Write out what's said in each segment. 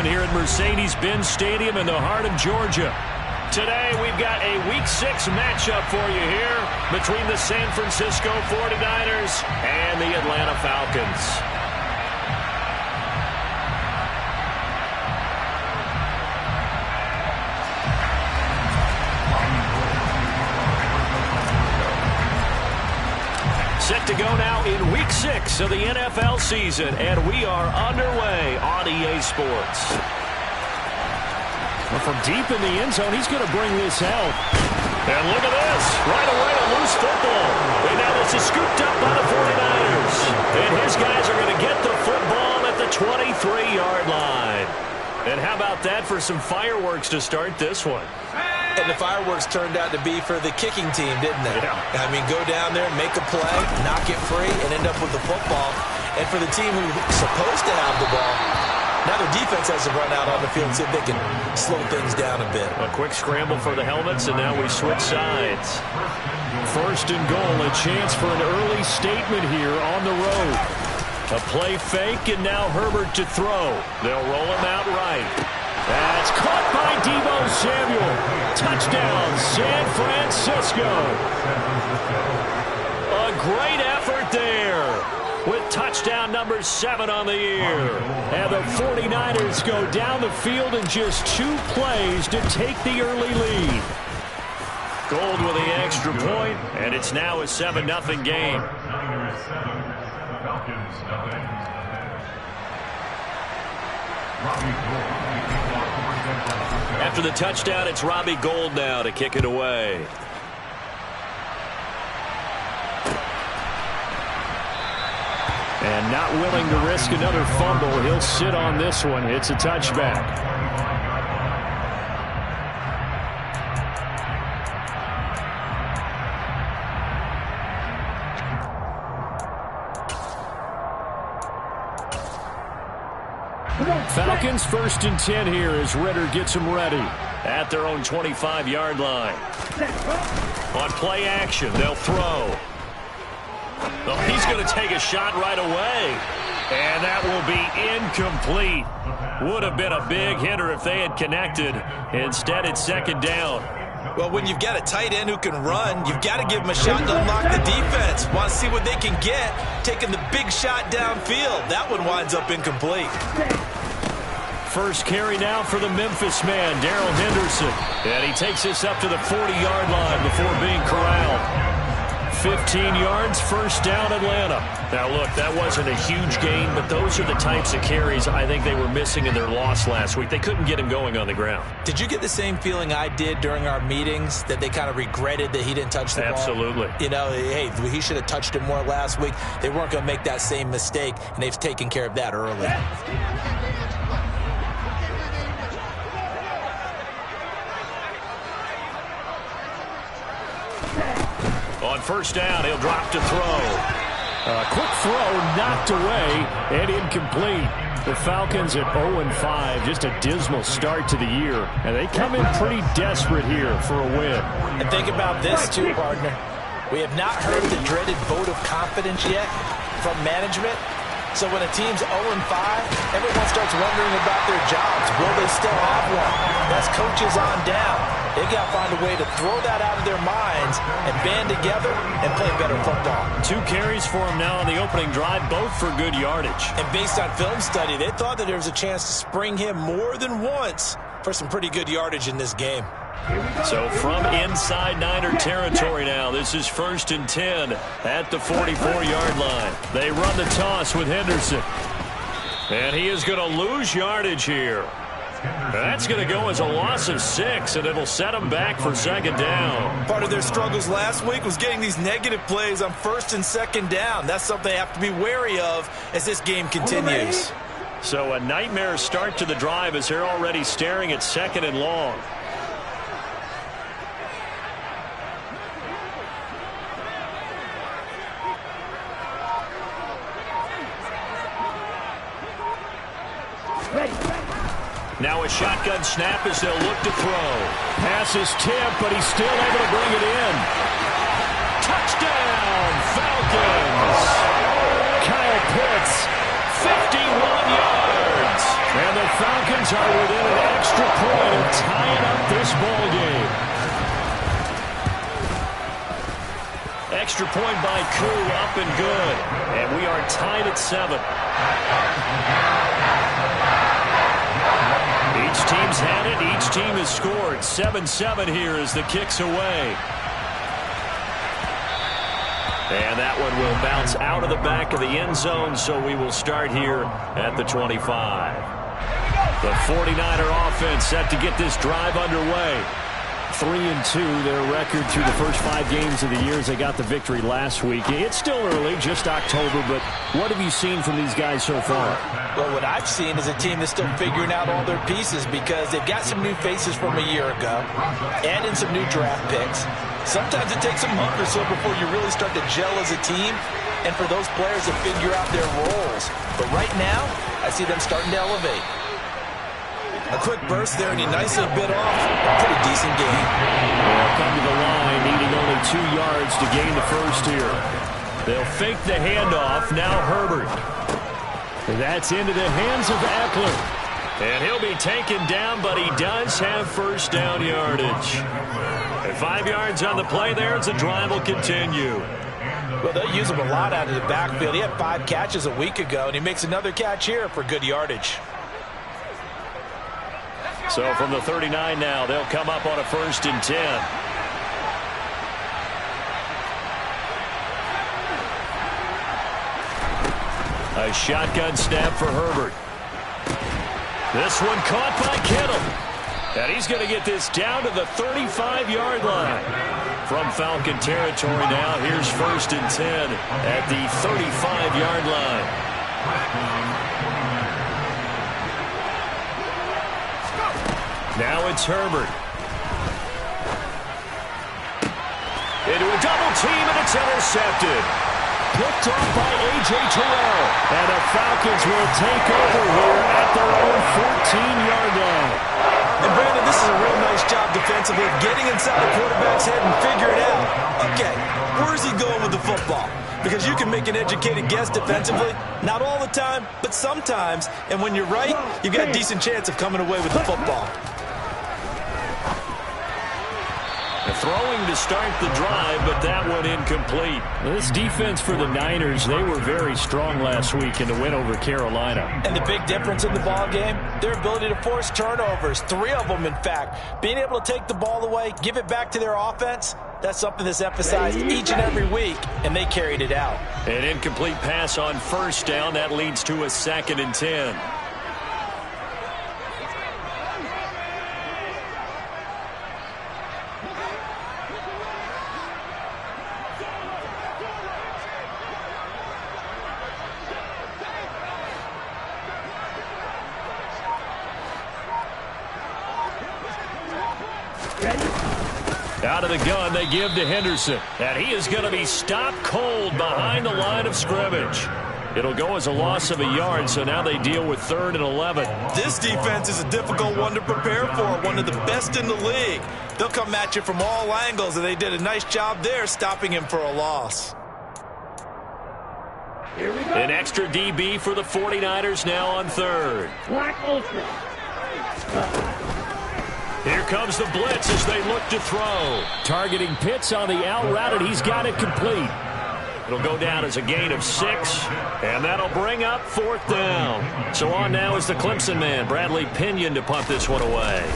fun here at Mercedes-Benz Stadium in the heart of Georgia. Today, we've got a Week 6 matchup for you here between the San Francisco 49ers and the Atlanta Falcons. Set to go now in Week 6 of the NFL season, and we are underway on EA Sports. Well, from deep in the end zone, he's going to bring this out. And look at this. Right away, a loose football. And now this is scooped up by the 49ers. And his guys are going to get the football at the 23-yard line. And how about that for some fireworks to start this one? And the fireworks turned out to be for the kicking team, didn't they? Yeah. I mean, go down there, make a play, knock it free, and end up with the football. And for the team who's supposed to have the ball, now their defense has to run out on the field and see if they can slow things down a bit. A quick scramble for the helmets, and now we switch sides. First and goal, a chance for an early statement here on the road. A play fake, and now Herbert to throw. They'll roll him out right. That's caught by Deebo Samuel. Touchdown, San Francisco. A great effort there with touchdown number 7 on the year. And the 49ers go down the field in just 2 plays to take the early lead. Gold with the extra point, and it's now a 7-0 game. After the touchdown, it's Robbie Gould now to kick it away. And not willing to risk another fumble, he'll sit on this one. It's a touchback. Falcons 1st and 10 here as Ritter gets them ready at their own 25-yard line. On play action, they'll throw. Oh, he's going to take a shot right away. And that will be incomplete. Would have been a big hitter if they had connected. Instead, it's 2nd down. Well, when you've got a tight end who can run, you've got to give him a shot to unlock the defense. Want to see what they can get, taking the big shot downfield. That one winds up incomplete. First carry now for the Memphis man, Darrell Henderson. And he takes this up to the 40-yard line before being corralled. 15 yards, 1st down, Atlanta. Now, look, that wasn't a huge gain, but those are the types of carries I think they were missing in their loss last week. They couldn't get him going on the ground. Did you get the same feeling I did during our meetings, that they kind of regretted that he didn't touch the ball? Absolutely. You know, hey, he should have touched it more last week. They weren't going to make that same mistake, and they've taken care of that early. On 1st down, he'll drop to throw. A quick throw knocked away and incomplete. The Falcons at 0-5, just a dismal start to the year. And they come in pretty desperate here for a win. And think about this too, partner. We have not heard the dreaded vote of confidence yet from management. So when a team's 0-5, everyone starts wondering about their jobs. Will they still have one? That's coaches on down. They got to find a way to throw that out of their minds and band together and play better football. 2 carries for him now on the opening drive, both for good yardage. And based on film study, they thought that there was a chance to spring him more than once for some pretty good yardage in this game. So from inside Niner territory now, this is 1st and 10 at the 44-yard line. They run the toss with Henderson. And he is going to lose yardage here. That's going to go as a loss of 6, and it'll set them back for 2nd down. Part of their struggles last week was getting these negative plays on 1st and 2nd down. That's something they have to be wary of as this game continues. So a nightmare start to the drive as they're already staring at 2nd and long. Now a shotgun snap as they'll look to throw. Pass is tipped, but he's still able to bring it in. Touchdown, Falcons! Kyle Pitts, 51 yards. And the Falcons Lions are within an extra point of tying up this ball game. Extra point by Koo, up and good. And we are tied at 7. Each team's had it. Each team has scored. 7-7 here as the kick's away. And that one will bounce out of the back of the end zone, so we will start here at the 25. The 49er offense set to get this drive underway. 3-2, their record through the first 5 games of the year as they got the victory last week. It's still early, just October, but what have you seen from these guys so far? Well, what I've seen is a team that's still figuring out all their pieces because they've got some new faces from a year ago, add in some new draft picks. Sometimes it takes a month or so before you really start to gel as a team and for those players to figure out their roles. But right now, I see them starting to elevate. A quick burst there, and he nicely bit off a pretty decent game. They'll come to the line, needing only 2 yards to gain the first here. They'll fake the handoff. Now Herbert. That's into the hands of Eckler. And he'll be taken down, but he does have first down yardage. And 5 yards on the play there as the drive will continue. Well, they'll use him a lot out of the backfield. He had 5 catches a week ago, and he makes another catch here for good yardage. So from the 39 now, they'll come up on a 1st and 10. A shotgun snap for Herbert. This one caught by Kittle. And he's going to get this down to the 35-yard line. From Falcon territory now, here's 1st and 10 at the 35-yard line. Now it's Herbert. Into a double team, and it's intercepted. Picked off by A.J. Terrell. And the Falcons will take over here at their own 14-yard line. And Brandon, this is a real nice job defensively, getting inside the quarterback's head and figuring out, okay, where's he going with the football? Because you can make an educated guess defensively, not all the time, but sometimes. And when you're right, you've got a decent chance of coming away with the football. Throwing to start the drive, but that one incomplete. This defense for the Niners, they were very strong last week in the win over Carolina. And the big difference in the ball game, their ability to force turnovers, 3 of them in fact. Being able to take the ball away, give it back to their offense, that's something that's emphasized each and every week, and they carried it out. An incomplete pass on 1st down, that leads to a 2nd and 10. Out of the gun, they give to Henderson. And he is going to be stopped cold behind the line of scrimmage. It'll go as a loss of a yard, so now they deal with 3rd and 11. This defense is a difficult one to prepare for, one of the best in the league. They'll come at you from all angles, and they did a nice job there stopping him for a loss. An extra DB for the 49ers now on 3rd. Here comes the blitz as they look to throw. Targeting Pitts on the out route, and he's got it complete. It'll go down as a gain of 6, and that'll bring up 4th down. So on now is the Clemson man, Bradley Pinion, to punt this one away.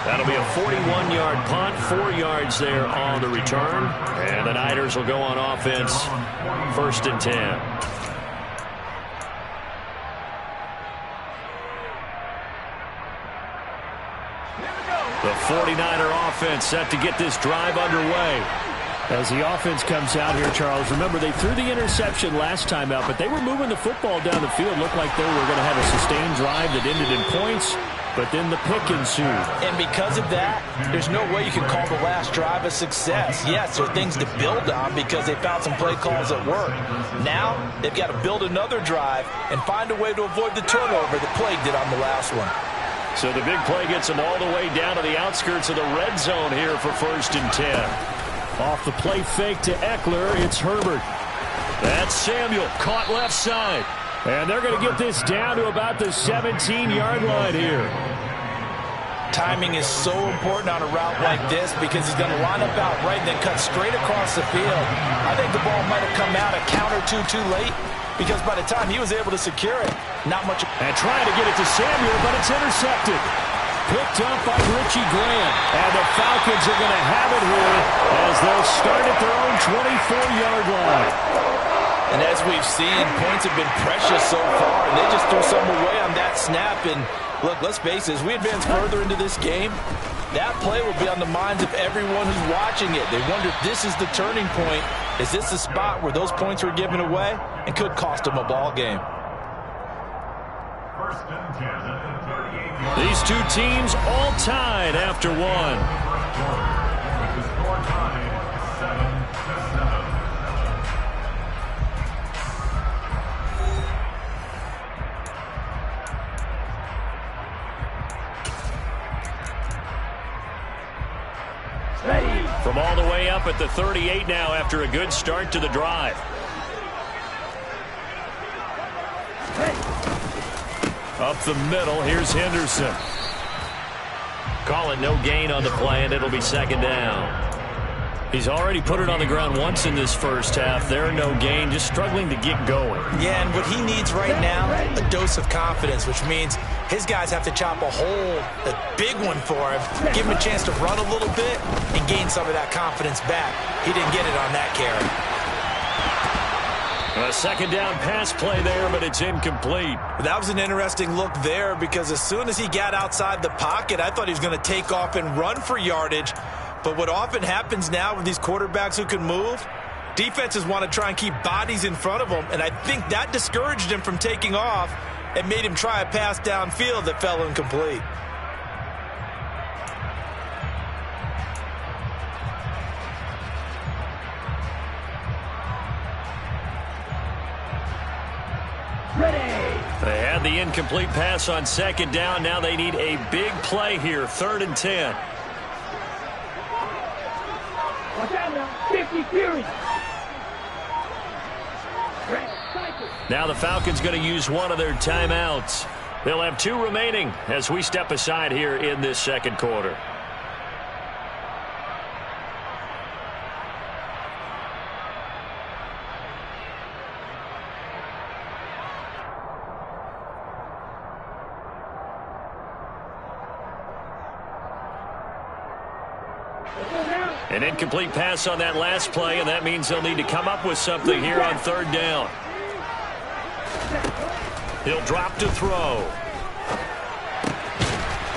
That'll be a 41-yard punt, 4 yards there on the return. And the Niners will go on offense, 1st and 10. The 49er offense set to get this drive underway. As the offense comes out here, Charles, remember they threw the interception last time out, but they were moving the football down the field. Looked like they were going to have a sustained drive that ended in points. But then the pick ensued. And because of that, there's no way you can call the last drive a success. Yes, there are things to build on because they found some play calls that work. Now, they've got to build another drive and find a way to avoid the turnover that plagued it on the last one. So the big play gets them all the way down to the outskirts of the red zone here for 1st and 10. Off the play fake to Eckler, it's Herbert. That's Samuel, caught left side. And they're going to get this down to about the 17-yard line here. Timing is so important on a route like this because he's going to line up out right and then cut straight across the field. I think the ball might have come out a count or two too late because by the time he was able to secure it, not much. And trying to get it to Samuel, but it's intercepted. Picked up by Richie Grant. And the Falcons are going to have it here as they'll start at their own 24-yard line. And as we've seen, points have been precious so far, and they just threw some away on that snap. And look, let's face it, as we advance further into this game, that play will be on the minds of everyone who's watching it. They wonder if this is the turning point. Is this the spot where those points were given away and could cost them a ball game? These two teams all tied after one. With the score tied 7-7. From all the way up at the 38 now after a good start to the drive. Up the middle, here's Henderson. Call it no gain on the play, and it'll be second down. He's already put it on the ground once in this first half. There, no gain, just struggling to get going. Yeah, and what he needs right now, a dose of confidence, which means his guys have to chop a hole, a big one for him, give him a chance to run a little bit and gain some of that confidence back. He didn't get it on that carry. A second down pass play there, but it's incomplete. That was an interesting look there because as soon as he got outside the pocket, I thought he was going to take off and run for yardage. But what often happens now with these quarterbacks who can move, defenses want to try and keep bodies in front of them, and I think that discouraged him from taking off and made him try a pass downfield that fell incomplete. They had the incomplete pass on second down. Now they need a big play here, 3rd and 10. Now the Falcons going to use one of their timeouts. They'll have 2 remaining as we step aside here in this second quarter. An incomplete pass on that last play, and that means they'll need to come up with something here on 3rd down. He'll drop to throw.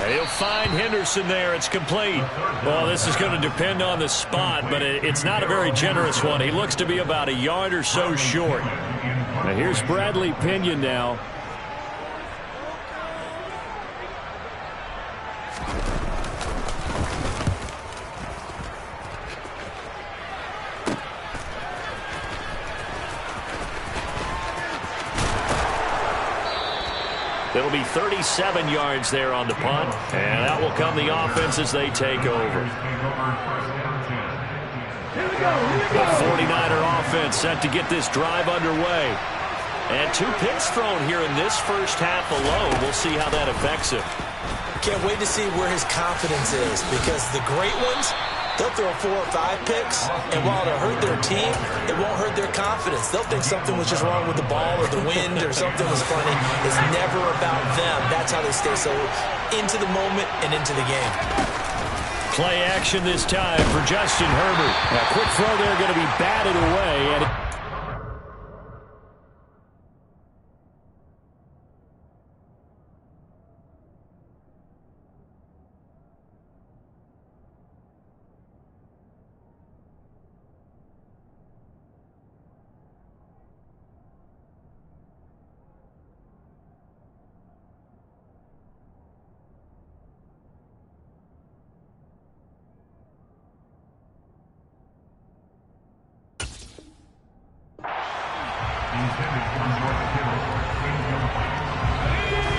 And he'll find Henderson there. It's complete. Well, this is going to depend on the spot, but it's not a very generous one. He looks to be about a yard or so short. Now here's Bradley Pinion now. It'll be 37 yards there on the punt, and that will come the offense as they take over. The 49er offense set to get this drive underway. And 2 picks thrown here in this first half alone. We'll see how that affects him. Can't wait to see where his confidence is because the great ones, they'll throw 4 or 5 picks, and while it'll hurt their team, it won't hurt their confidence. They'll think something was just wrong with the ball or the wind or something was funny. It's never about them. That's how they stay so into the moment and into the game. Play action this time for Justin Herbert. A quick throw there going to be batted away. And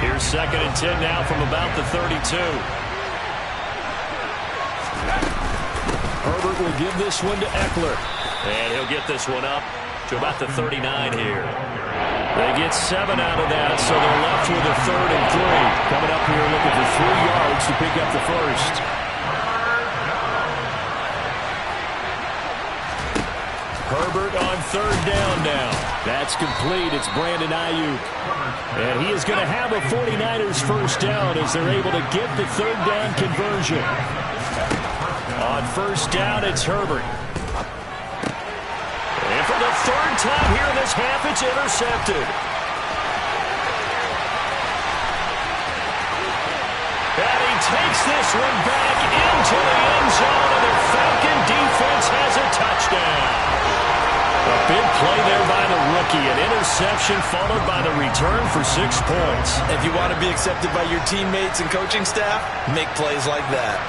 here's 2nd and 10 now from about the 32. Herbert will give this one to Eckler. And he'll get this one up to about the 39 here. They get 7 out of that, so they're left with a 3rd and 3. Coming up here looking for 3 yards to pick up the first. Herbert on 3rd down now. That's complete. It's Brandon Ayuk. And he is going to have a 49ers first down as they're able to get the 3rd down conversion. On 1st down, it's Herbert. And for the 3rd time here in this half, it's intercepted. And he takes this one back into the end zone, and the Falcon defense has a touchdown. A big play there by the rookie. An interception followed by the return for 6 points. If you want to be accepted by your teammates and coaching staff, make plays like that.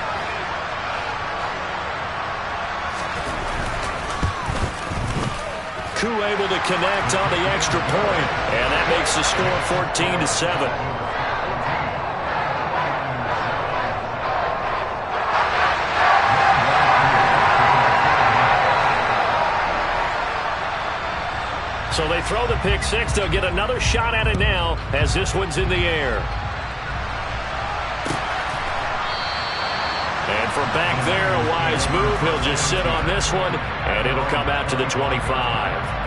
Koo able to connect on the extra point, and that makes the score 14-7. So they throw the pick six. They'll get another shot at it now as this one's in the air. And from back there, a wise move. He'll just sit on this one, and it'll come out to the 25.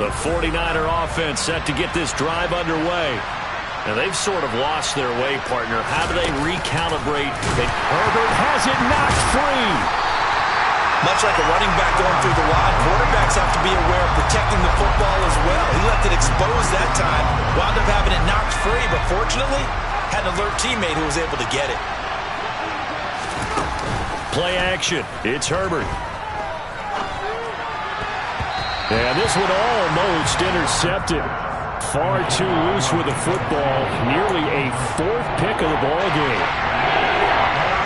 The 49er offense set to get this drive underway. And they've sort of lost their way, partner. How do they recalibrate? And Herbert has it knocked free. Much like a running back going through the line, quarterbacks have to be aware of protecting the football as well. He left it exposed that time, wound up having it knocked free, but fortunately, had an alert teammate who was able to get it. Play action. It's Herbert. And this one almost intercepted. Far too loose with the football. Nearly a 4th pick of the ball game.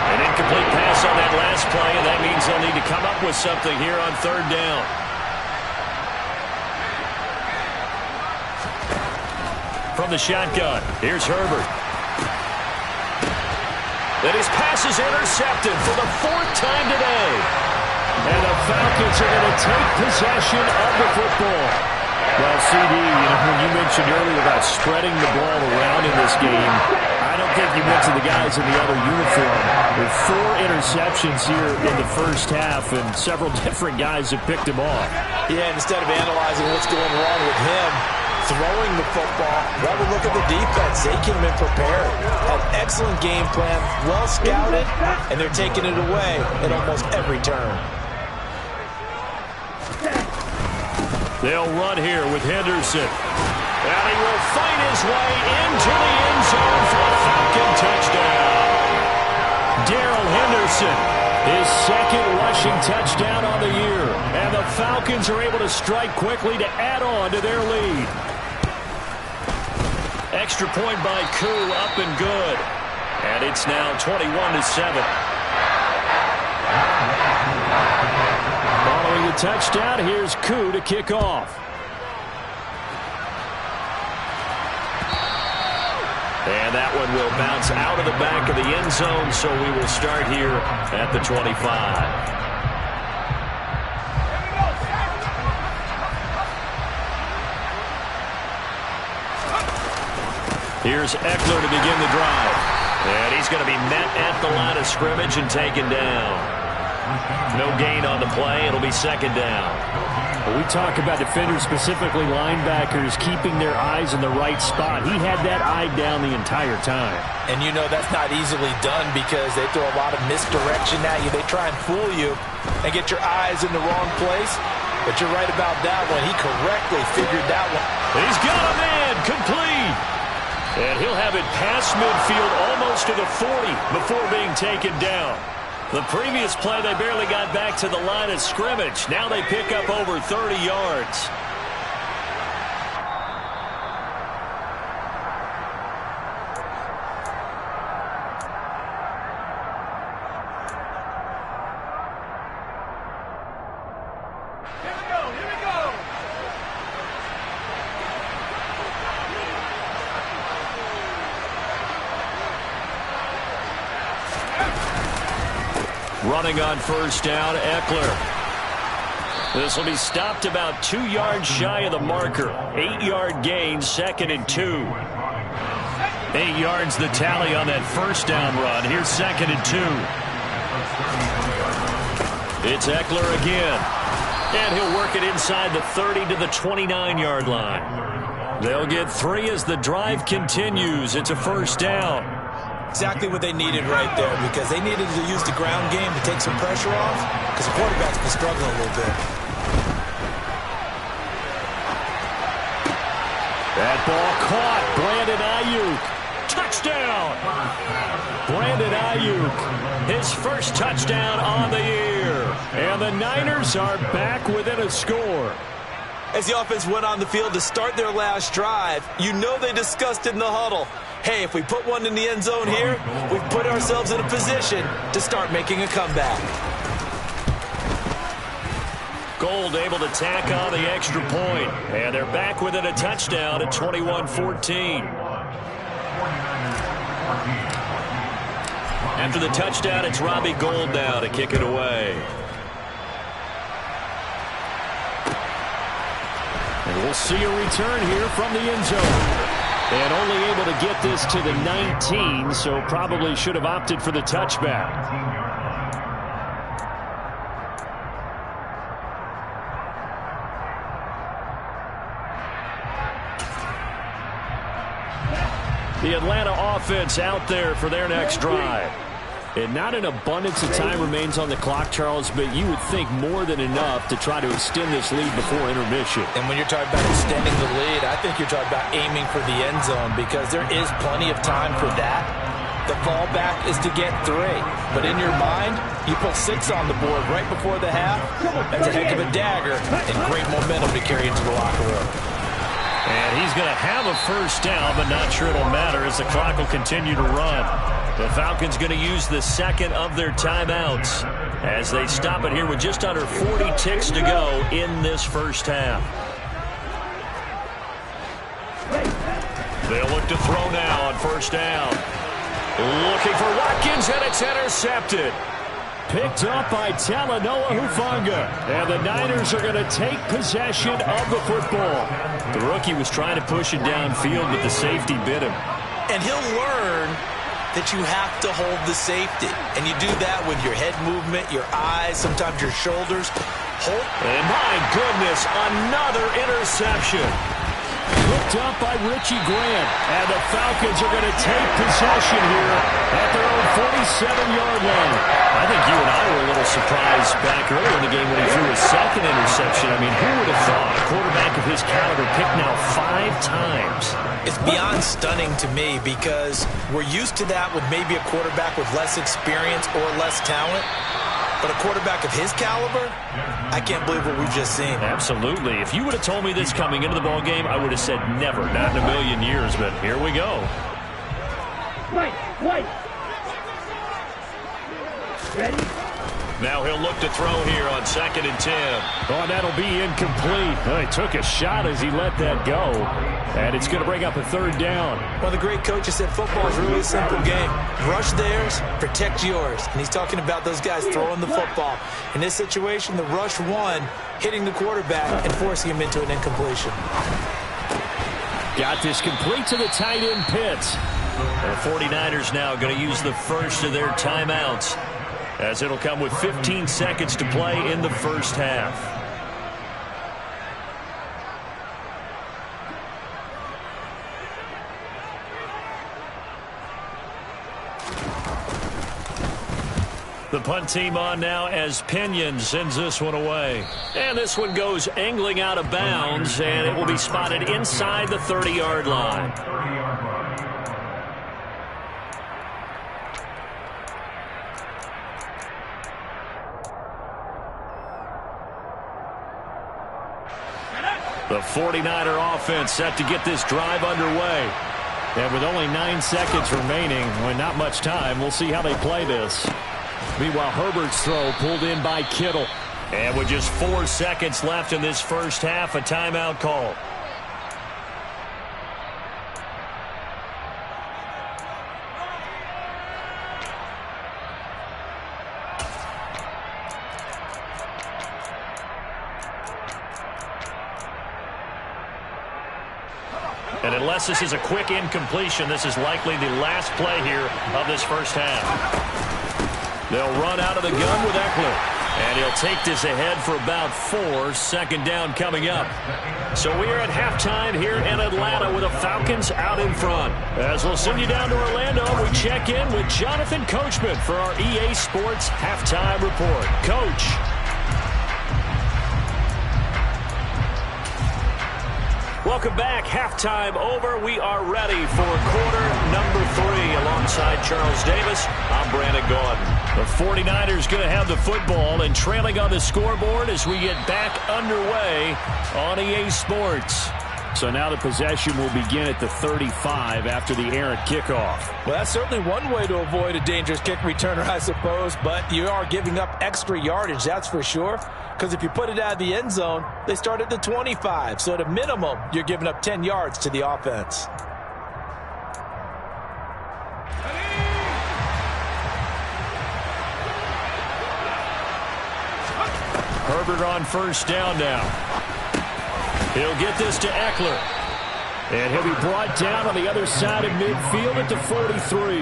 An incomplete pass on that last play, and that means they'll need to come up with something here on 3rd down. From the shotgun, here's Herbert. And his pass is intercepted for the 4th time today. And the Falcons are going to take possession of the football. Well, CD, when you mentioned earlier about spreading the ball around in this game, I don't think you mentioned the guys in the other uniform. With 4 interceptions here in the first half, and several different guys have picked him off. Yeah, instead of analyzing what's going wrong with him, throwing the football, rather look at the defense. They came in prepared, had excellent game plan, well scouted, and they're taking it away at almost every turn. They'll run here with Henderson. And he will fight his way into the end zone for a Falcon touchdown. Darrell Henderson, his 2nd rushing touchdown on the year. And the Falcons are able to strike quickly to add on to their lead. Extra point by Koo, up and good. And it's now 21-7. Following the touchdown, here's Koo to kick off. And that one will bounce out of the back of the end zone, so we will start here at the 25. Here's Eckler to begin the drive. And he's going to be met at the line of scrimmage and taken down. No gain on the play. It'll be 2nd down. Well, we talk about defenders, specifically linebackers, keeping their eyes in the right spot. He had that eye down the entire time. And you know that's not easily done because they throw a lot of misdirection at you. They try and fool you and get your eyes in the wrong place. But you're right about that one. He correctly figured that one. He's got a man complete. And he'll have it past midfield almost to the 40 before being taken down. The previous play, they barely got back to the line of scrimmage. Now they pick up over 30 yards. Running on first down, Eckler. This will be stopped about 2 yards shy of the marker. 8-yard gain, 2nd and 2. 8 yards the tally on that first down run. Here's 2nd and 2. It's Eckler again. And he'll work it inside the 30 to the 29-yard line. They'll get 3 as the drive continues. It's a first down. Exactly what they needed right there, because they needed to use the ground game to take some pressure off, because the quarterback's been struggling a little bit. That ball caught. Brandon Ayuk. Touchdown. Brandon Ayuk. His first touchdown on the year. And the Niners are back within a score. As the offense went on the field to start their last drive, you know they discussed in the huddle, hey, if we put one in the end zone here, we've put ourselves in a position to start making a comeback. Gold able to tack on the extra point. And they're back within a touchdown at 21-14. After the touchdown, it's Robbie Gould now to kick it away. And we'll see a return here from the end zone. And only able to get this to the 19, so probably should have opted for the touchback. The Atlanta offense out there for their next drive. And not an abundance of time remains on the clock, Charles, but you would think more than enough to try to extend this lead before intermission. And when you're talking about extending the lead, I think you're talking about aiming for the end zone, because there is plenty of time for that. The fallback is to get 3. But in your mind, you put 6 on the board right before the half. That's a heck of a dagger and great momentum to carry into the locker room. And he's going to have a first down, but not sure it'll matter as the clock will continue to run. The Falcons going to use the second of their timeouts as they stop it here with just under 40 ticks to go in this first half. They'll look to throw now on first down. Looking for Watkins, and it's intercepted. Picked up by Talanoa Hufanga. And the Niners are going to take possession of the football. The rookie was trying to push it downfield, but the safety bit him. And he'll learn that you have to hold the safety. And you do that with your head movement, your eyes, sometimes your shoulders. And my goodness, another interception. Looked up by Richie Grant. And the Falcons are going to take possession here at their own 47-yard line. I think you and I were a little surprised back earlier in the game when he threw his second interception. I mean, who would have thought a quarterback of his caliber picked now 5 times? It's beyond stunning to me, because we're used to that with maybe a quarterback with less experience or less talent. But a quarterback of his caliber, I can't believe what we've just seen. Absolutely. If you would have told me this coming into the ball game, I would have said never, not in a million years. But here we go. Wait. Ready? Now he'll look to throw here on 2nd and 10. Oh, that'll be incomplete. Oh, he took a shot as he let that go. And it's going to bring up a 3rd down. Well, the great coach has said football is really a simple game. Rush theirs, protect yours. And he's talking about those guys throwing the football. In this situation, the rush one, hitting the quarterback and forcing him into an incompletion. Got this complete to the tight end Pitts. The 49ers now going to use the first of their timeouts, as it'll come with 15 seconds to play in the first half. The punt team on now as Pinion sends this one away. And this one goes angling out of bounds, and it will be spotted inside the 30-yard line. The 49er offense set to get this drive underway. And with only 9 seconds remaining, with not much time, we'll see how they play this. Meanwhile, Herbert's throw pulled in by Kittle. And with just 4 seconds left in this first half, a timeout call. And unless this is a quick incompletion, this is likely the last play here of this first half. They'll run out of the gun with Eckler. And he'll take this ahead for about 4. Second down coming up. So we are at halftime here in Atlanta with the Falcons out in front. As we'll send you down to Orlando, we check in with Jonathan Coachman for our EA Sports Halftime Report. Coach. Welcome back. Halftime over. We are ready for quarter number 3. Alongside Charles Davis, I'm Brandon Gaudin. The 49ers going to have the football and trailing on the scoreboard as we get back underway on EA Sports. So now the possession will begin at the 35 after the errant kickoff. Well, that's certainly one way to avoid a dangerous kick returner, I suppose, but you are giving up extra yardage, that's for sure. Because if you put it out of the end zone, they start at the 25. So at a minimum, you're giving up 10 yards to the offense. Herbert on first down now. He'll get this to Eckler. And he'll be brought down on the other side of midfield at the 43.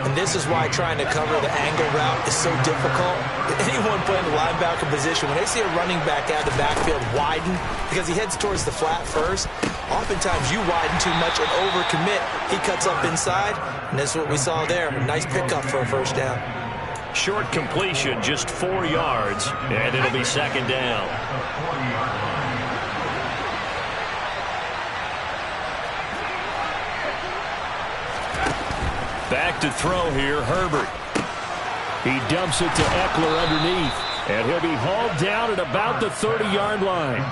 And this is why trying to cover the angle route is so difficult. Anyone playing the linebacker position, when they see a running back out of the backfield widen, because he heads towards the flat first, oftentimes you widen too much and overcommit. He cuts up inside, and that's what we saw there. A nice pickup for a first down. Short completion, just 4 yards, and it'll be second down. Back to throw here, Herbert. He dumps it to Eckler underneath, and he'll be hauled down at about the 30-yard line.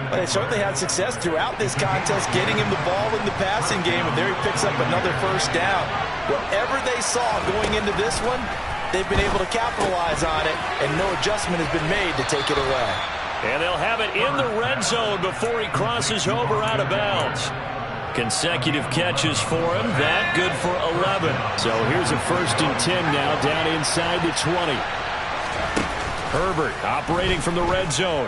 Well, they certainly had success throughout this contest getting him the ball in the passing game, and there he picks up another first down. Whatever they saw going into this one, they've been able to capitalize on it, and no adjustment has been made to take it away. And they'll have it in the red zone before he crosses over out of bounds. Consecutive catches for him. That good for 11. So here's a 1st and 10 now down inside the 20. Herbert operating from the red zone.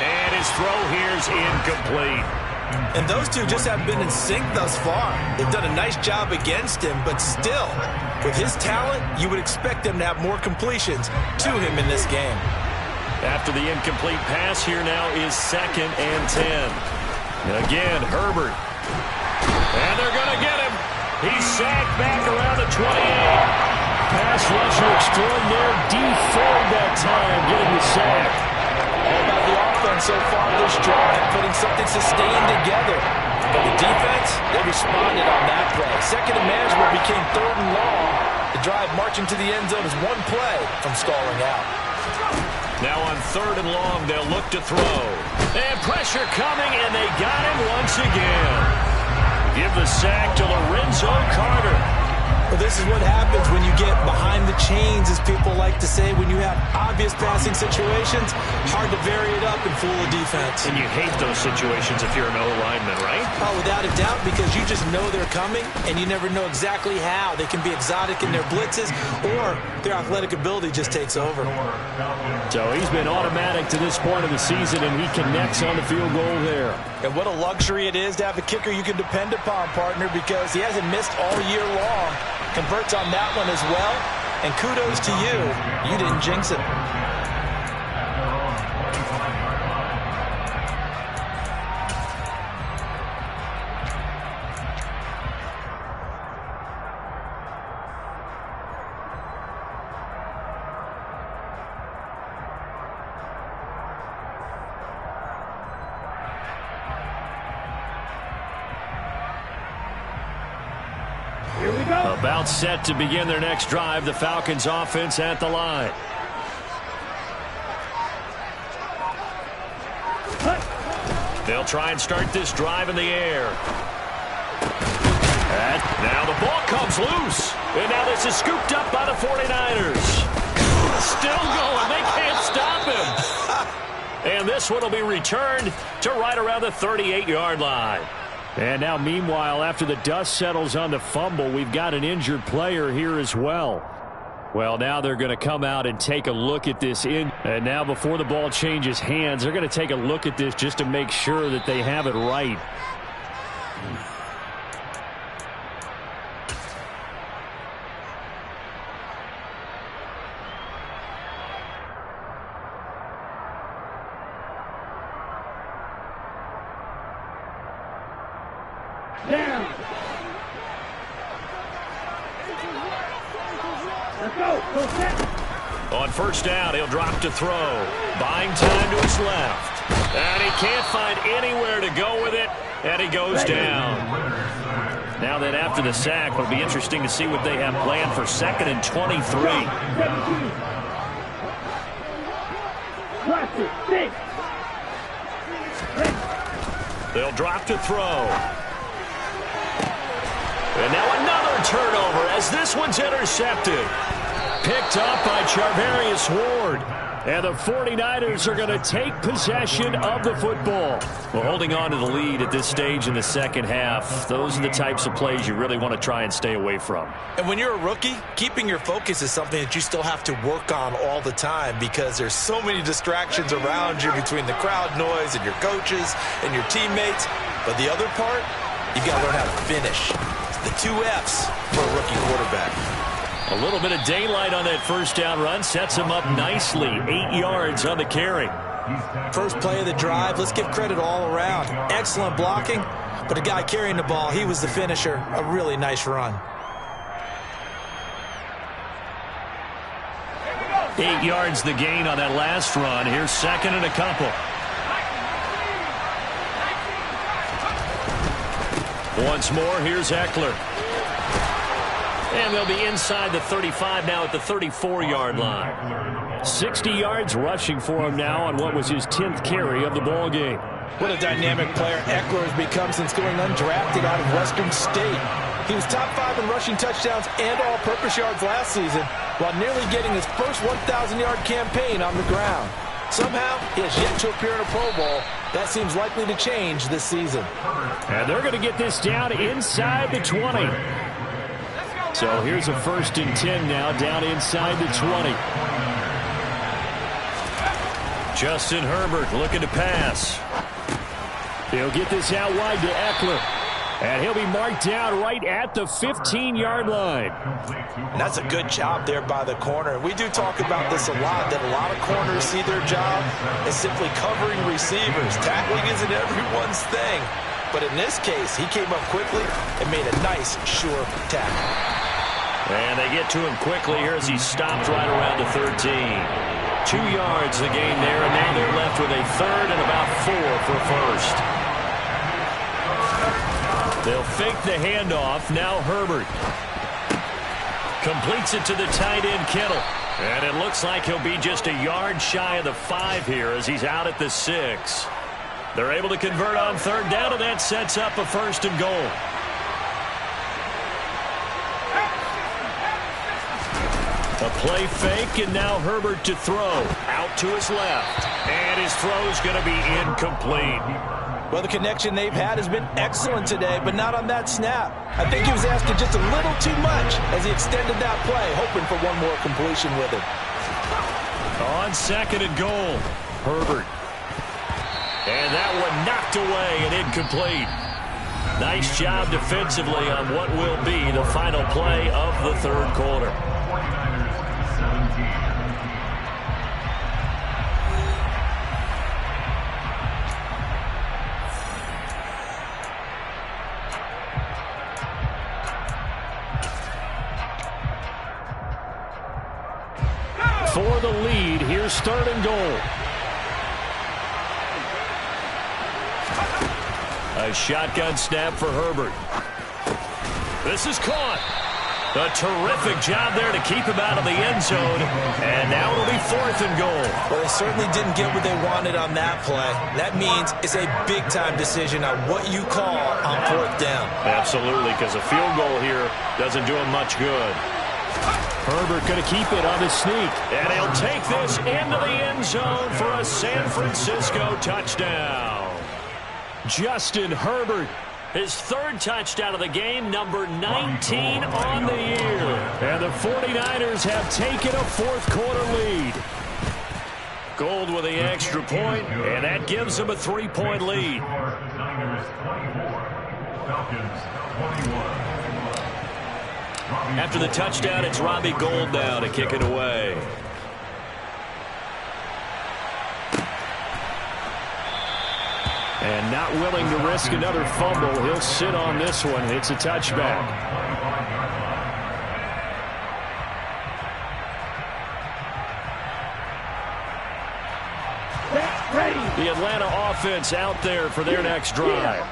And his throw here's incomplete. And those two just haven't been in sync thus far. They've done a nice job against him, but still, with his talent, you would expect them to have more completions to him in this game. After the incomplete pass, here now is 2nd and 10. Again, Herbert. And they're going to get him. He's sacked back around the 28. Pass rusher extraordinaire. D-Ford that time, getting the sack. All about the offense so far this drive, putting something sustained together. But the defense, they responded on that play. Second and management became 3rd and long. The drive marching to the end zone is one play from stalling out. Now on 3rd and long, they'll look to throw. And pressure coming, and they got him once again. Give the sack to Lorenzo Carter. Well, this is what happens when you get behind the chains, as people like to say, when you have obvious passing situations. Hard to vary it up and fool a defense. And you hate those situations if you're an O-lineman, right? Oh, without a doubt, because you just know they're coming, and you never know exactly how. They can be exotic in their blitzes, or their athletic ability just takes over. So he's been automatic to this point of the season, and he connects on the field goal there. And what a luxury it is to have a kicker you can depend upon, partner, because he hasn't missed all year long. Converts on that one as well, and kudos to you. You didn't jinx it. About set to begin their next drive. The Falcons offense at the line. They'll try and start this drive in the air. And now the ball comes loose. And now this is scooped up by the 49ers. Still going. They can't stop him. And this one will be returned to right around the 38-yard line. And now, meanwhile, after the dust settles on the fumble, we've got an injured player here as well. Well, now they're going to come out and take a look at this. And now before the ball changes hands, they're going to take a look at this just to make sure that they have it right. Down. Let's go. Go set. On first down, he'll drop to throw. Buying time to his left. And he can't find anywhere to go with it. And he goes down. Now that after the sack, it'll be interesting to see what they have planned for 2nd and 23. 17. Watch it. 6. They'll drop to throw. And now another turnover as this one's intercepted. Picked up by Charvarius Ward. And the 49ers are going to take possession of the football. Well, holding on to the lead at this stage in the second half, those are the types of plays you really want to try and stay away from. And when you're a rookie, keeping your focus is something that you still have to work on all the time because there's so many distractions around you between the crowd noise and your coaches and your teammates. But the other part, you've got to learn how to finish. The 2 F's for a rookie quarterback. A little bit of daylight on that first down run sets him up nicely. 8 yards on the carry. First play of the drive, let's give credit all around. Excellent blocking, but the guy carrying the ball, he was the finisher. A really nice run. 8 yards the gain on that last run. Here's 2nd and a couple. Once more, here's Eckler. And they'll be inside the 35 now at the 34-yard line. 60 yards rushing for him now on what was his 10th carry of the ball game. What a dynamic player Eckler has become since going undrafted out of Western State. He was top 5 in rushing touchdowns and all-purpose yards last season, while nearly getting his first 1,000-yard campaign on the ground. Somehow, he has yet to appear in a Pro Bowl. That seems likely to change this season. And they're going to get this down inside the 20. So here's a 1st and 10 now, down inside the 20. Justin Herbert looking to pass. He'll get this out wide to Eckler. And he'll be marked down right at the 15-yard line. And that's a good job there by the corner. We do talk about this a lot, that a lot of corners see their job as simply covering receivers. Tackling isn't everyone's thing. But in this case, he came up quickly and made a nice, sure tackle. And they get to him quickly here as he stopped right around the 13. 2 yards the gain there, and now they're left with a 3rd and about 4 for first. They'll fake the handoff. Now Herbert completes it to the tight end, Kittle. And it looks like he'll be just a yard shy of the 5 here as he's out at the 6. They're able to convert on 3rd down, and that sets up a 1st and goal. A play fake, and now Herbert to throw. Out to his left. And his throw's going to be incomplete. Well, the connection they've had has been excellent today, but not on that snap. I think he was asking just a little too much as he extended that play, hoping for one more completion with it. On 2nd and goal, Herbert. And that one knocked away and incomplete. Nice job defensively on what will be the final play of the 3rd quarter. 49ers 17. For the lead, here's 3rd and goal. A shotgun snap for Herbert. This is caught. A terrific job there to keep him out of the end zone. And now it'll be 4th and goal. Well, they certainly didn't get what they wanted on that play. That means it's a big-time decision on what you call on 4th down. Absolutely, because a field goal here doesn't do him much good. Herbert going to keep it on the sneak. And he'll take this into the end zone for a San Francisco touchdown. Justin Herbert His third touchdown of the game, number 19 on the year. And the 49ers have taken a fourth-quarter lead. Gold with the extra point, and that gives them a 3-point lead. Niners 24, Falcons 21. After the touchdown, it's Robbie Gould now to kick it away. And not willing to risk another fumble, he'll sit on this one. It's a touchback. The Atlanta offense out there for their next drive.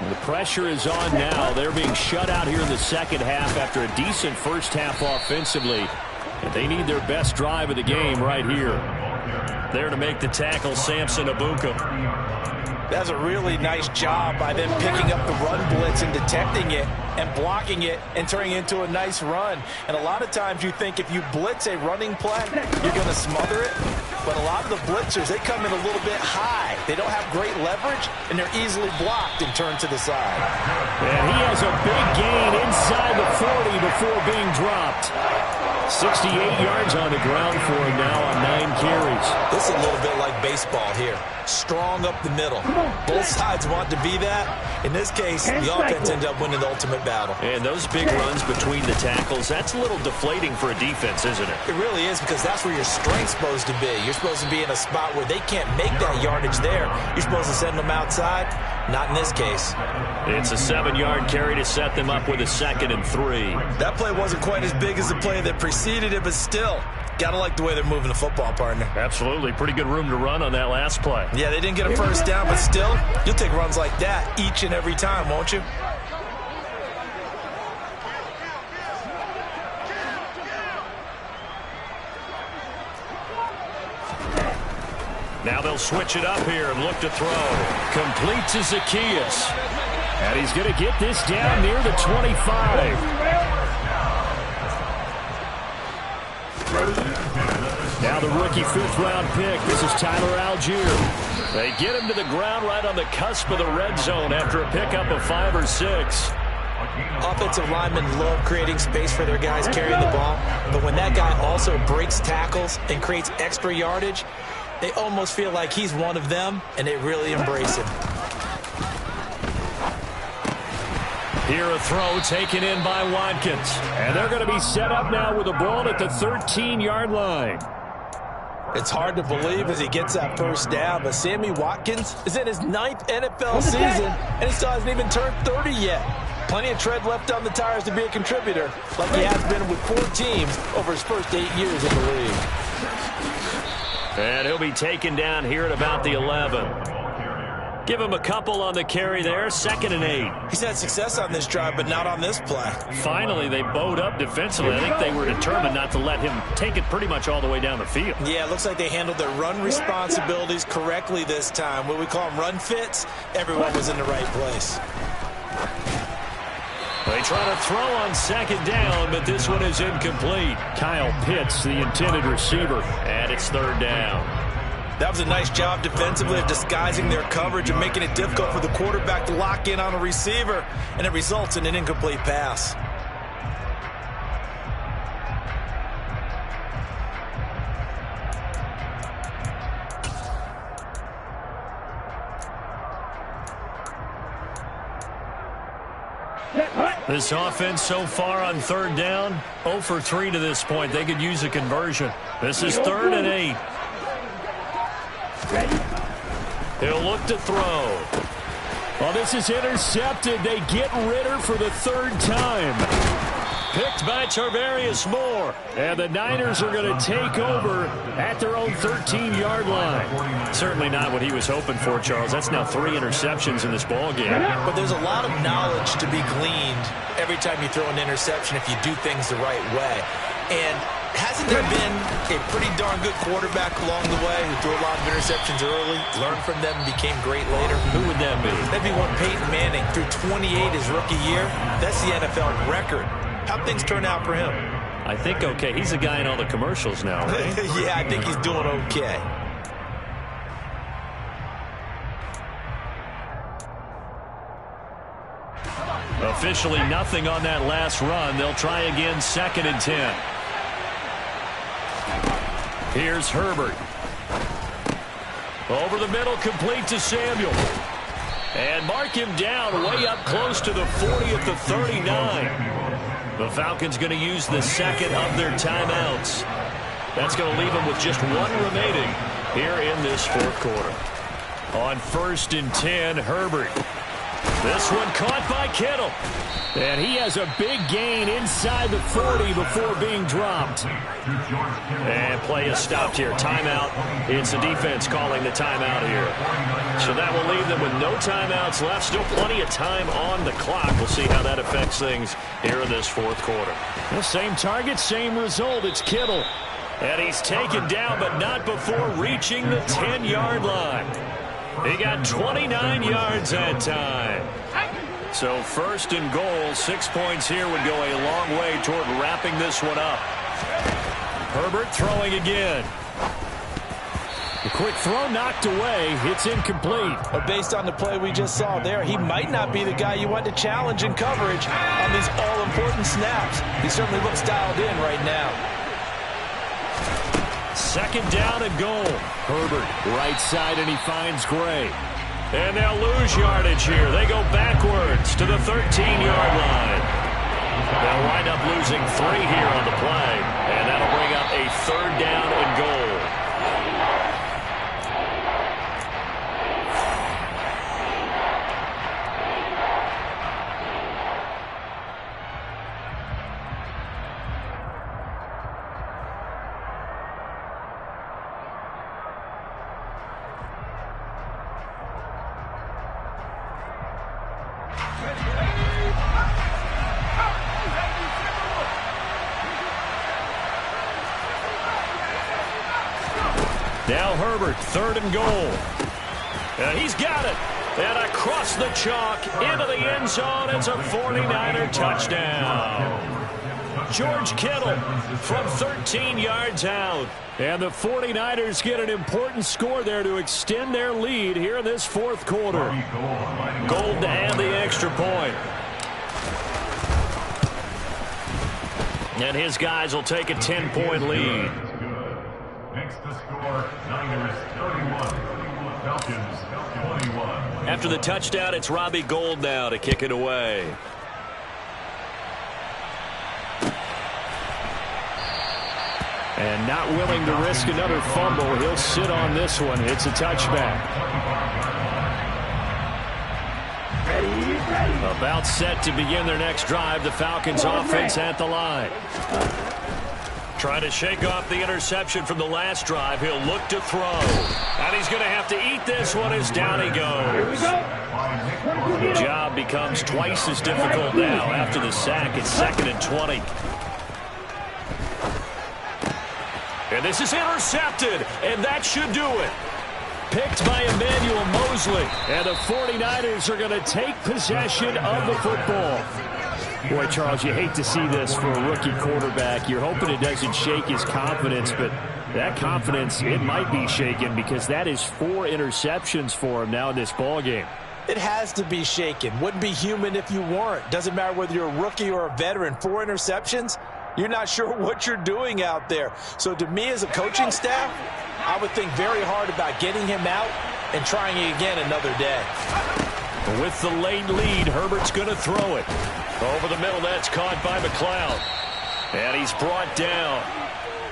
The pressure is on now. They're being shut out here in the second half after a decent first half offensively. And they need their best drive of the game right here. There to make the tackle, Samson Abuka. That's a really nice job by them picking up the run blitz and detecting it and blocking it and turning it into a nice run. And a lot of times you think if you blitz a running play, you're going to smother it. But a lot of the blitzers, they come in a little bit high. They don't have great leverage, and they're easily blocked and turned to the side. And he has a big gain inside the 40 before being dropped. 68 yards on the ground for him now on 9 carries. This is a little bit like baseball here. Strong up the middle. Both sides want to be that. In this case, the offense ended up winning the ultimate battle. And those big runs between the tackles, that's a little deflating for a defense, isn't it? It really is, because that's where your strength's supposed to be. You're supposed to be in a spot where they can't make that yardage there. You're supposed to send them outside. Not in this case. It's a 7-yard carry to set them up with a 2nd and 3. That play wasn't quite as big as the play that preceded it, but still, gotta like the way they're moving the football, partner. Absolutely. Pretty good room to run on that last play. Yeah, they didn't get a first down, but still, you'll take runs like that each and every time, won't you? Now they'll switch it up here and look to throw. Complete to Zacchaeus. And he's going to get this down near the 25. Now the rookie 5th-round pick. This is Tyler Algier. They get him to the ground right on the cusp of the red zone after a pickup of 5 or 6. Offensive linemen love creating space for their guys carrying the ball, but when that guy also breaks tackles and creates extra yardage, they almost feel like he's one of them, and they really embrace him. Here a throw taken in by Watkins. And they're going to be set up now with a ball at the 13-yard line. It's hard to believe as he gets that first down, but Sammy Watkins is in his 9th NFL season, and he still hasn't even turned 30 yet. Plenty of tread left on the tires to be a contributor, like he has been with 4 teams over his first 8 years in the league. And he'll be taken down here at about the 11. Give him a couple on the carry there, 2nd and 8. He's had success on this drive, but not on this play. Finally, they bowed up defensively. I think they were determined not to let him take it pretty much all the way down the field. Yeah, it looks like they handled their run responsibilities correctly this time. What we call them run fits, everyone was in the right place. They try to throw on 2nd down, but this one is incomplete. Kyle Pitts, the intended receiver, and it's 3rd down. That was a nice job defensively of disguising their coverage and making it difficult for the quarterback to lock in on a receiver, and it results in an incomplete pass. This offense so far on 3rd down, 0 for 3 to this point. They could use a conversion. This is 3rd and 8. He'll look to throw. Well, this is intercepted. They get Ritter for the 3rd time. Picked by Tarvarius Moore. And the Niners are going to take over at their own 13-yard line. Certainly not what he was hoping for, Charles. That's now 3 interceptions in this ballgame. But there's a lot of knowledge to be gleaned every time you throw an interception if you do things the right way. And hasn't there been a pretty darn good quarterback along the way who threw a lot of interceptions early, learned from them, and became great later? Who would that be? That'd be one Peyton Manning threw 28 his rookie year. That's the NFL record. How'd things turn out for him? I think okay. He's a guy in all the commercials now, right? Yeah, I think he's doing okay. Officially nothing on that last run. They'll try again, 2nd and 10. Here's Herbert. Over the middle, complete to Samuel. And mark him down way up close to the 40 at the 39. The Falcons going to use the second of their timeouts. That's going to leave them with just one remaining here in this fourth quarter. On 1st and 10, Herbert. This one caught by Kittle. And he has a big gain inside the 40 before being dropped. And play is stopped here. Timeout. It's the defense calling the timeout here. So that will leave them with no timeouts left. Still plenty of time on the clock. We'll see how that affects things here in this fourth quarter. The same target, same result. It's Kittle. And he's taken down, but not before reaching the 10-yard line. He got 29 yards that time. So 1st and goal, 6 points here would go a long way toward wrapping this one up. Herbert throwing again. The quick throw knocked away. It's incomplete. But based on the play we just saw there, he might not be the guy you want to challenge in coverage on these all-important snaps. He certainly looks dialed in right now. 2nd down and goal. Herbert, right side, and he finds Gray. And they'll lose yardage here. They go backwards to the 13-yard line. They'll wind up losing 3 here on the play. And that'll bring up a 3rd down and goal. Now Herbert, 3rd and goal. And he's got it. And across the chalk, into the end zone. It's a 49er touchdown. George Kittle from 13 yards out. And the 49ers get an important score there to extend their lead here in this fourth quarter. Gold to add the extra point. And his guys will take a 10-point lead. Makes the score Niners 31, Falcons 21. After the touchdown, it's Robbie Gould now to kick it away. And not willing to risk another fumble. He'll sit on this one. It's a touchback. About set to begin their next drive. The Falcons offense at the line. Trying to shake off the interception from the last drive. He'll look to throw. And he's going to have to eat this one as down he goes. The job becomes twice as difficult now after the sack. It's 2nd and 20. And this is intercepted. And that should do it. Picked by Emmanuel Mosley. And the 49ers are going to take possession of the football. Boy, Charles, you hate to see this for a rookie quarterback. You're hoping it doesn't shake his confidence, but that confidence, it might be shaken because that is 4 interceptions for him now in this ballgame. It has to be shaken. Wouldn't be human if you weren't. Doesn't matter whether you're a rookie or a veteran. 4 interceptions, you're not sure what you're doing out there. So to me as a coaching staff, I would think very hard about getting him out and trying it again another day. With the late lead, Herbert's going to throw it. Over the middle, that's caught by McLeod. And he's brought down.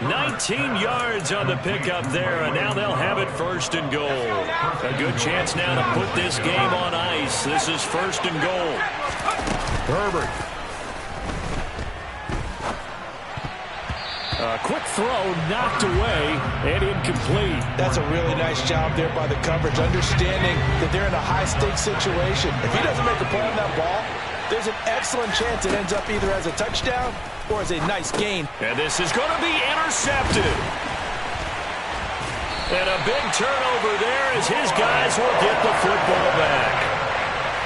19 yards on the pickup there, and now they'll have it 1st and goal. A good chance now to put this game on ice. This is 1st and goal. Herbert. A quick throw knocked away and incomplete. That's a really nice job there by the coverage, understanding that they're in a high-stakes situation. If he doesn't make a play on that ball, there's an excellent chance it ends up either as a touchdown or as a nice gain. And this is going to be intercepted. And a big turnover there as his guys will get the football back.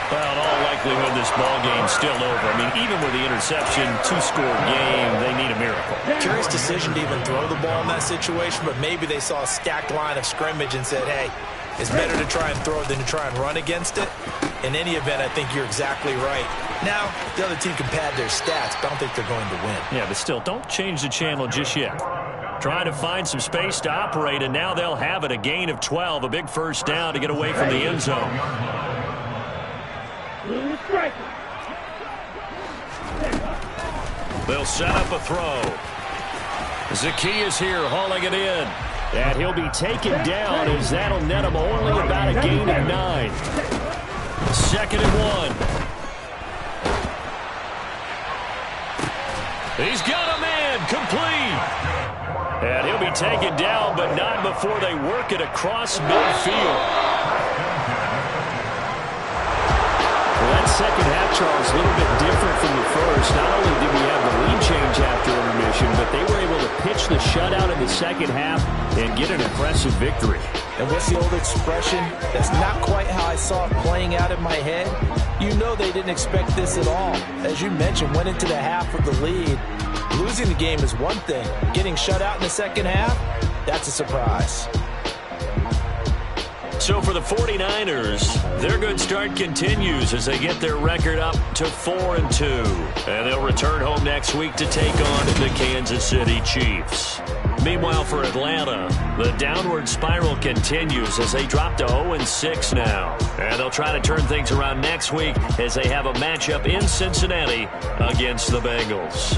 Well, in all likelihood, this ball game's still over. I mean, even with the interception, 2-score game, they need a miracle. Curious decision to even throw the ball in that situation, but maybe they saw a stacked line of scrimmage and said, hey, It's better to try and throw than to try and run against it. In any event, I think you're exactly right. Now, the other team can pad their stats, but I don't think they're going to win. Yeah, but still, don't change the channel just yet. Trying to find some space to operate, and now they'll have it. A gain of 12, a big first down to get away from the end zone. They'll set up a throw. Zacchaeus here hauling it in. And he'll be taken down as that'll net him only about a gain of 9. 2nd and 1. He's got a man complete. And he'll be taken down, but not before they work it across midfield. Well, that second half, Charles, a little bit different from the first. Not only did we have the lead change after intermission, but they were able to pitch the shutout in the second half and get an impressive victory. And what's the old expression? That's not quite how I saw it playing out in my head. You know they didn't expect this at all. As you mentioned, went into the half with the lead. Losing the game is one thing. Getting shut out in the second half, that's a surprise. So for the 49ers, their good start continues as they get their record up to 4-2. And they'll return home next week to take on the Kansas City Chiefs. Meanwhile, for Atlanta, the downward spiral continues as they drop to 0-6 now. And they'll try to turn things around next week as they have a matchup in Cincinnati against the Bengals.